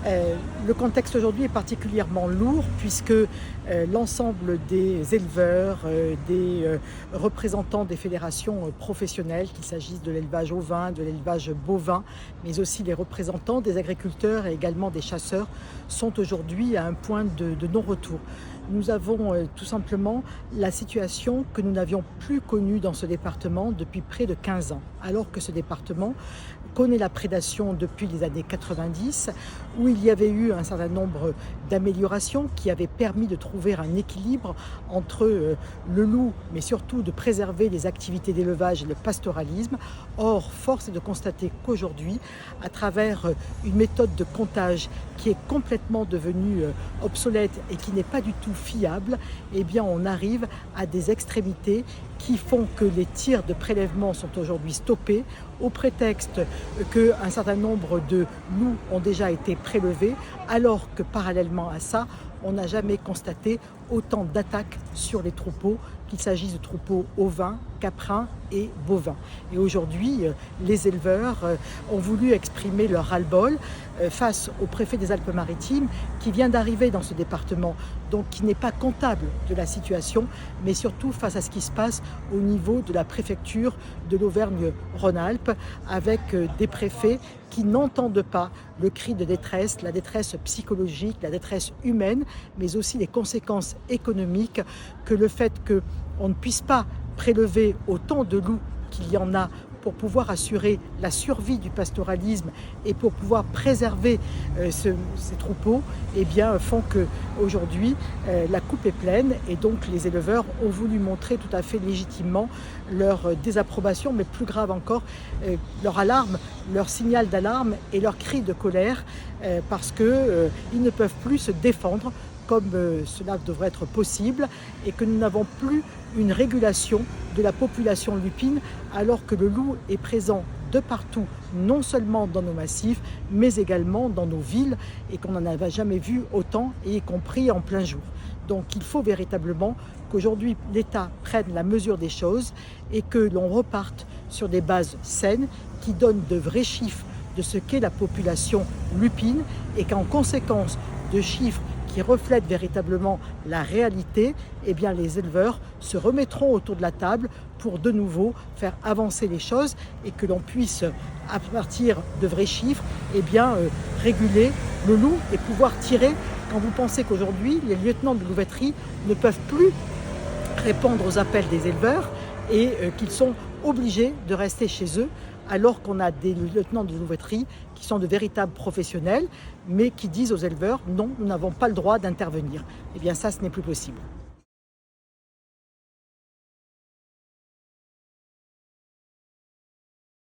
Le contexte aujourd'hui est particulièrement lourd puisque l'ensemble des éleveurs, des représentants des fédérations professionnelles, qu'il s'agisse de l'élevage ovin, de l'élevage bovin, mais aussi les représentants des agriculteurs et également des chasseurs sont aujourd'hui à un point de non-retour. Nous avons tout simplement la situation que nous n'avions plus connue dans ce département depuis près de 15 ans, alors que ce département connaît la prédation depuis les années 90, où il y avait eu un certain nombre d'améliorations qui avaient permis de trouver un équilibre entre le loup, mais surtout de préserver les activités d'élevage et le pastoralisme. Or, force est de constater qu'aujourd'hui, à travers une méthode de comptage qui est complètement devenue obsolète et qui n'est pas du tout fiable, eh bien on arrive à des extrémités qui font que les tirs de prélèvement sont aujourd'hui stoppés au prétexte qu'un certain nombre de loups ont déjà été prélevés, alors que parallèlement à ça, on n'a jamais constaté autant d'attaques sur les troupeaux, qu'il s'agisse de troupeaux ovins, caprins et bovins. Et aujourd'hui, les éleveurs ont voulu exprimer leur ras-le-bol face au préfet des Alpes-Maritimes qui vient d'arriver dans ce département, donc qui n'est pas comptable de la situation, mais surtout face à ce qui se passe au niveau de la préfecture de l'Auvergne-Rhône-Alpes avec des préfets qui n'entendent pas le cri de détresse, la détresse psychologique, la détresse humaine, mais aussi les conséquences économiques que le fait qu'on ne puisse pas prélever autant de loups qu'il y en a pour pouvoir assurer la survie du pastoralisme et pour pouvoir préserver ces troupeaux, eh bien, font qu'aujourd'hui, la coupe est pleine et donc les éleveurs ont voulu montrer tout à fait légitimement leur désapprobation, mais plus grave encore, leur alarme, leur signal d'alarme et leur cri de colère parce qu'ils ne peuvent plus se défendre comme cela devrait être possible et que nous n'avons plus une régulation de la population lupine alors que le loup est présent de partout, non seulement dans nos massifs, mais également dans nos villes et qu'on n'en avait jamais vu autant, et y compris en plein jour. Donc il faut véritablement qu'aujourd'hui l'État prenne la mesure des choses et que l'on reparte sur des bases saines qui donnent de vrais chiffres de ce qu'est la population lupine et qu'en conséquence de chiffres qui reflètent véritablement la réalité, eh bien les éleveurs se remettront autour de la table pour de nouveau faire avancer les choses et que l'on puisse, à partir de vrais chiffres, eh bien, réguler le loup et pouvoir tirer. Quand vous pensez qu'aujourd'hui, les lieutenants de louveterie ne peuvent plus répondre aux appels des éleveurs et qu'ils sont obligés de rester chez eux, alors qu'on a des lieutenants de louveterie qui sont de véritables professionnels, mais qui disent aux éleveurs « non, nous n'avons pas le droit d'intervenir ». Eh bien ça, ce n'est plus possible.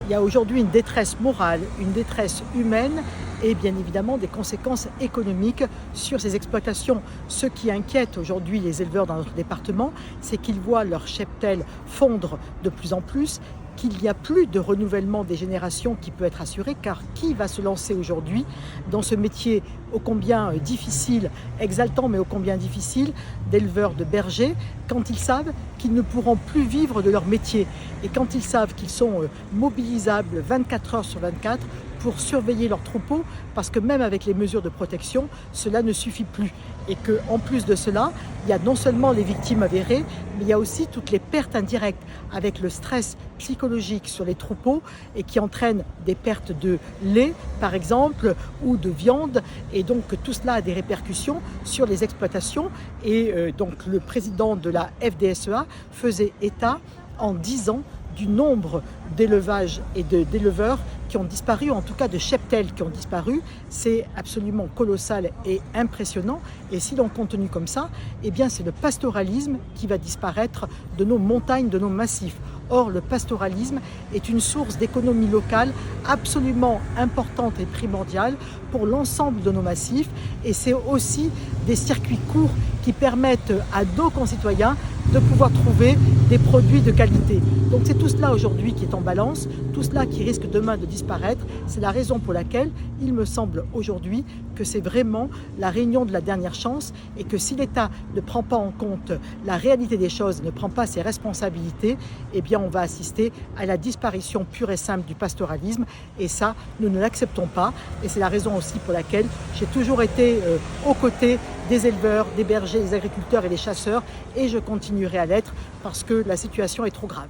Il y a aujourd'hui une détresse morale, une détresse humaine et bien évidemment des conséquences économiques sur ces exploitations. Ce qui inquiète aujourd'hui les éleveurs dans notre département, c'est qu'ils voient leur cheptel fondre de plus en plus, qu'il n'y a plus de renouvellement des générations qui peut être assuré, car qui va se lancer aujourd'hui dans ce métier ô combien difficile, exaltant mais ô combien difficile, d'éleveurs de bergers, quand ils savent qu'ils ne pourront plus vivre de leur métier et quand ils savent qu'ils sont mobilisables 24 heures sur 24 pour surveiller leurs troupeaux, parce que même avec les mesures de protection, cela ne suffit plus. Et qu'en plus de cela, il y a non seulement les victimes avérées, mais il y a aussi toutes les pertes indirectes, avec le stress psychologique sur les troupeaux et qui entraîne des pertes de lait, par exemple, ou de viande. Et donc tout cela a des répercussions sur les exploitations. Et donc le président de la FDSEA faisait état en 10 ans du nombre d'élevages et d'éleveurs qui ont disparu, en tout cas de cheptels qui ont disparu. C'est absolument colossal et impressionnant. Et si l'on continue comme ça, eh bien c'est le pastoralisme qui va disparaître de nos montagnes, de nos massifs. Or, le pastoralisme est une source d'économie locale absolument importante et primordiale pour l'ensemble de nos massifs. Et c'est aussi des circuits courts qui permettent à nos concitoyens de pouvoir trouver des produits de qualité. Donc c'est tout cela aujourd'hui qui est en balance, tout cela qui risque demain de disparaître. C'est la raison pour laquelle il me semble aujourd'hui que c'est vraiment la réunion de la dernière chance et que si l'État ne prend pas en compte la réalité des choses, ne prend pas ses responsabilités, eh bien on va assister à la disparition pure et simple du pastoralisme et ça, nous ne l'acceptons pas et c'est la raison aussi pour laquelle j'ai toujours été aux côtés des éleveurs, des bergers, des agriculteurs et des chasseurs et je continuerai à l'être parce que la situation est trop grave.